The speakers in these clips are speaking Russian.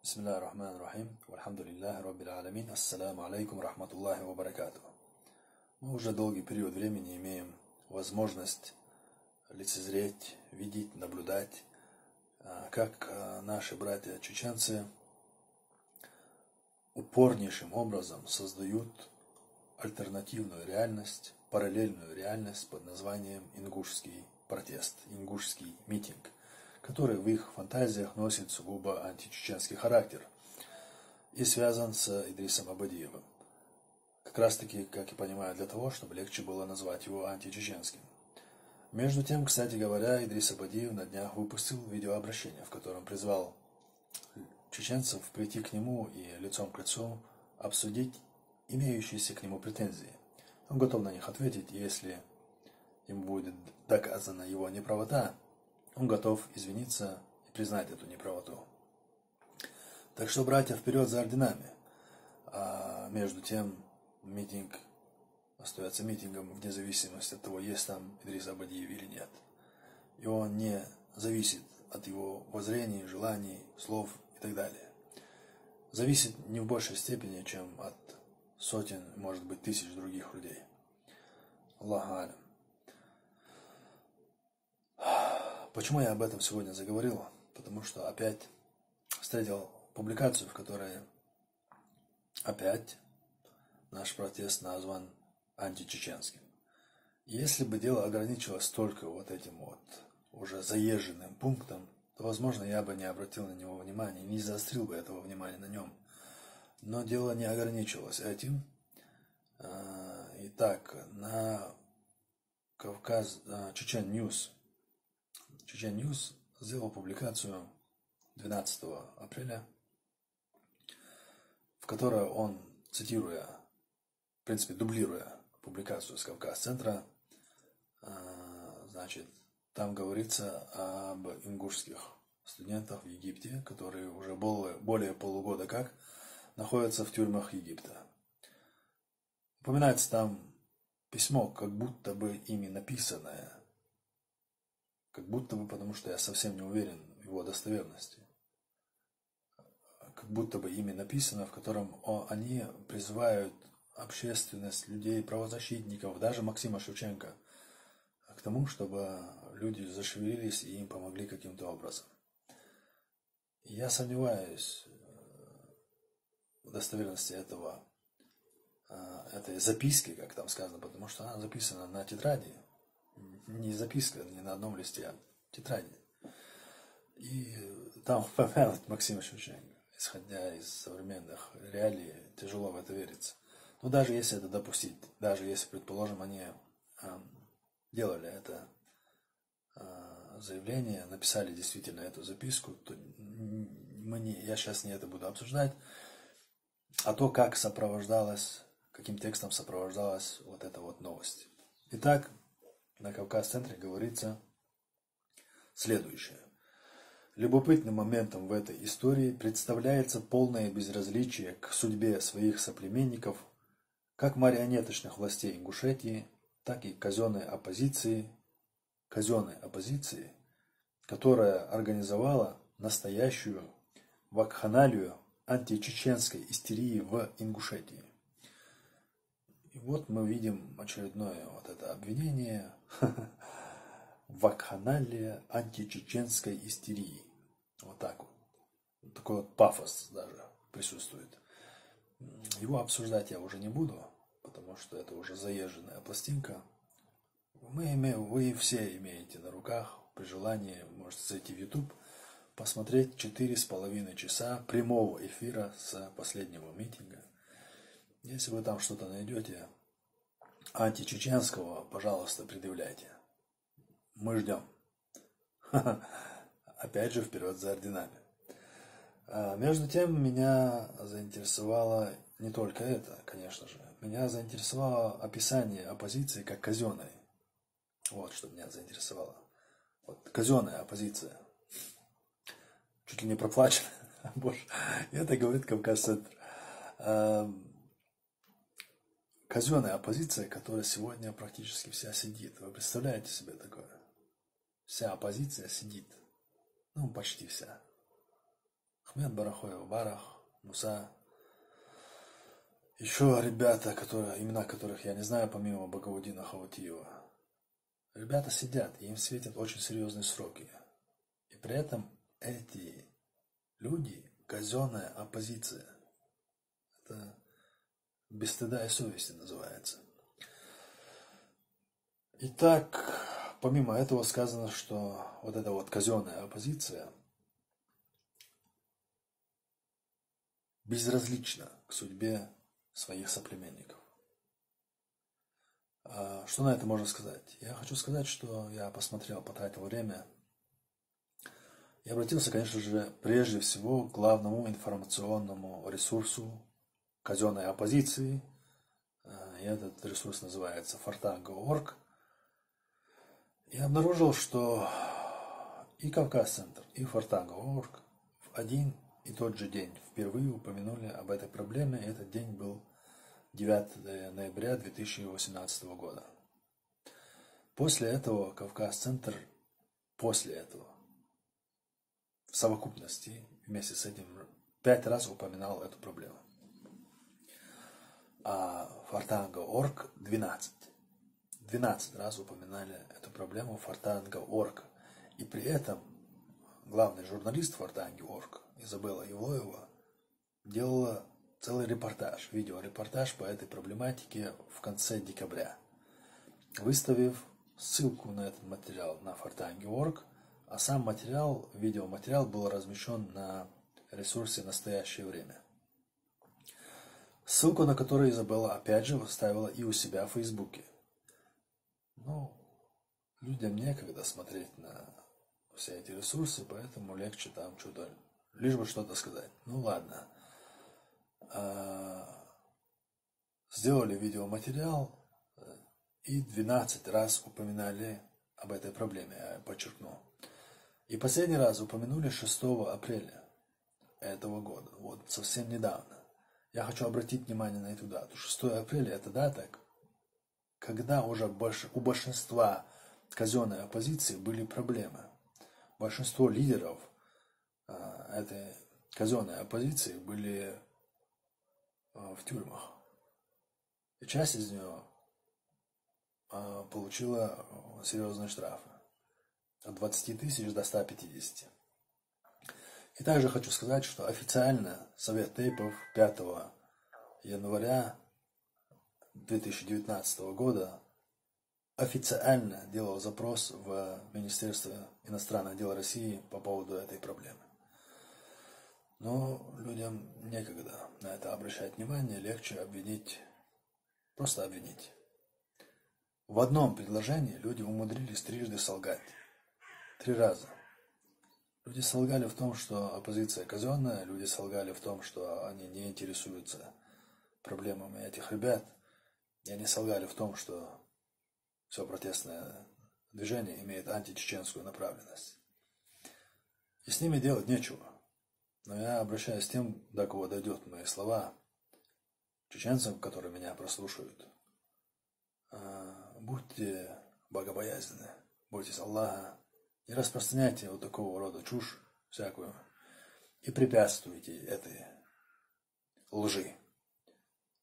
Бисмилляхи рахмани рахим, вальхамдулиллахи раббил алямин, ассаламу алейкум рахматуллахи ва баракатуху. Мы уже долгий период времени имеем возможность лицезреть, видеть, наблюдать, как наши братья-чеченцы упорнейшим образом создают альтернативную реальность, параллельную реальность под названием ингушский протест, ингушский митинг, который в их фантазиях носит сугубо античеченский характер и связан с Идрисом Абадиевым. Как раз таки, как я понимаю, для того, чтобы легче было назвать его античеченским. Между тем, кстати говоря, Идрис Абадиев на днях выпустил видеообращение, в котором призвал чеченцев прийти к нему и лицом к лицу обсудить имеющиеся к нему претензии. Он готов на них ответить, если ему будет доказана его неправота, он готов извиниться и признать эту неправоту. Так что, братья, вперед за орденами. А между тем, митинг остается митингом вне зависимости от того, есть там Идрис Абадиев или нет. И он не зависит от его воззрений, желаний, слов и так далее. Зависит не в большей степени, чем от сотен, может быть, тысяч других людей. Аллаху алям. Почему я об этом сегодня заговорил? Потому что опять встретил публикацию, в которой опять наш протест назван античеченским. Если бы дело ограничилось только вот этим вот уже заезженным пунктом, то, возможно, я бы не обратил на него внимания, не заострил бы этого внимания на нем. Но дело не ограничилось этим. Итак, на Чечен Ньюс сделал публикацию 12 апреля, в которой он, цитируя, в принципе, дублируя публикацию с Кавказ-центра, значит, там говорится об ингушских студентах в Египте, которые уже более полугода как находятся в тюрьмах Египта. Упоминается там письмо, как будто бы ими написанное, как будто бы, потому что я совсем не уверен в его достоверности, как будто бы ими написано, в котором они призывают общественность, людей, правозащитников, даже Максима Шевченко, к тому, чтобы люди зашевелились и им помогли каким-то образом. И я сомневаюсь в достоверности этой записки, как там сказано, потому что она записана на тетради, не записка, не на одном листе, а тетради. И там упомянут Максима Шевченко, исходя из современных реалий, тяжело в это верится. Но даже если это допустить, даже если, предположим, они делали это заявление, написали действительно эту записку, то я сейчас не это буду обсуждать, а то, как сопровождалась, каким текстом сопровождалась вот эта вот новость. Итак, на Кавказ-центре говорится следующее. Любопытным моментом в этой истории представляется полное безразличие к судьбе своих соплеменников, как марионеточных властей Ингушетии, так и казенной оппозиции, которая организовала настоящую вакханалию античеченской истерии в Ингушетии. И вот мы видим очередное вот это обвинение вакханалия античеченской истерии. Вот так вот. Такой вот пафос даже присутствует. Его обсуждать я уже не буду, потому что это уже заезженная пластинка. Вы все имеете на руках, при желании можете зайти в YouTube, посмотреть 4,5 часа прямого эфира с последнего митинга. Если вы там что-то найдете античеченского, пожалуйста, предъявляйте. Мы ждем. Опять же, вперед за орденами. Между тем, меня заинтересовало не только это, конечно же. Меня заинтересовало описание оппозиции как казенной. Вот что меня заинтересовало. Вот, казенная оппозиция. Чуть ли не проплачена. Боже, это говорит Кавказ-центр. Казенная оппозиция, которая сегодня практически вся сидит. Вы представляете себе такое? Вся оппозиция сидит. Ну, почти вся. Ахмед Барахоев, Барах, Муса. Еще ребята, имена которых я не знаю, помимо Багаудина Хаватиева. Ребята сидят, и им светят очень серьезные сроки. И при этом эти люди – казенная оппозиция. Это без стыда и совести называется. Итак, помимо этого сказано, что вот эта вот казенная оппозиция безразлична к судьбе своих соплеменников. Что на это можно сказать? Я хочу сказать, что я посмотрел, потратил время и обратился, конечно же, прежде всего к главному информационному ресурсу казенной оппозиции. И этот ресурс называется Fartango.org. И обнаружил, что и Кавказ-центр, и Fartango.org в один и тот же день впервые упомянули об этой проблеме. И этот день был 9 ноября 2018 года. После этого Кавказ-центр, в совокупности, вместе с этим, 5 раз упоминал эту проблему. А Fartango.org 12. 12 раз упоминали эту проблему Fartango.org. И при этом главный журналист Fartango.org Изабелла Евлоева делала целый репортаж, видеорепортаж по этой проблематике в конце декабря, выставив ссылку на этот материал на Fartango.org, а сам видеоматериал был размещен на ресурсе «Настоящее время». Ссылку на которую Изабелла опять же выставила и у себя в Фейсбуке. Людям некогда смотреть на все эти ресурсы, поэтому легче там лишь бы что-то сказать. Ладно. Сделали видеоматериал и 12 раз упоминали об этой проблеме, я подчеркну. И последний раз упомянули 6 апреля этого года, вот совсем недавно. Я хочу обратить внимание на эту дату. 6 апреля – это дата, когда уже у большинства казенной оппозиции были проблемы. Большинство лидеров этой казенной оппозиции были в тюрьмах. И часть из нее получила серьезные штрафы. От 20 тысяч до 150. И также хочу сказать, что официально Совет тейпов 5 января 2019 года официально делал запрос в Министерство иностранных дел России по поводу этой проблемы. Но людям некогда на это обращать внимание, легче просто обвинить. В одном предложении люди умудрились трижды солгать. 3 раза. Люди солгали в том, что оппозиция казенная, люди солгали в том, что они не интересуются проблемами этих ребят, и они солгали в том, что все протестное движение имеет античеченскую направленность. И с ними делать нечего. Но я обращаюсь к тем, до кого дойдет мои слова, чеченцам, которые меня прослушают. Будьте богобоязненны, бойтесь Аллаха, не распространяйте вот такого рода чушь всякую и препятствуйте этой лжи.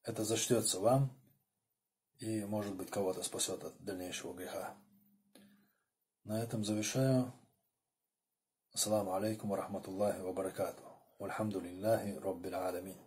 Это зачтется вам и, может быть, кого-то спасет от дальнейшего греха. На этом завершаю. Ассаламу алейкум ва рахматуллахи ва баракатуху. Вальхамдулиллахи раббил аламин.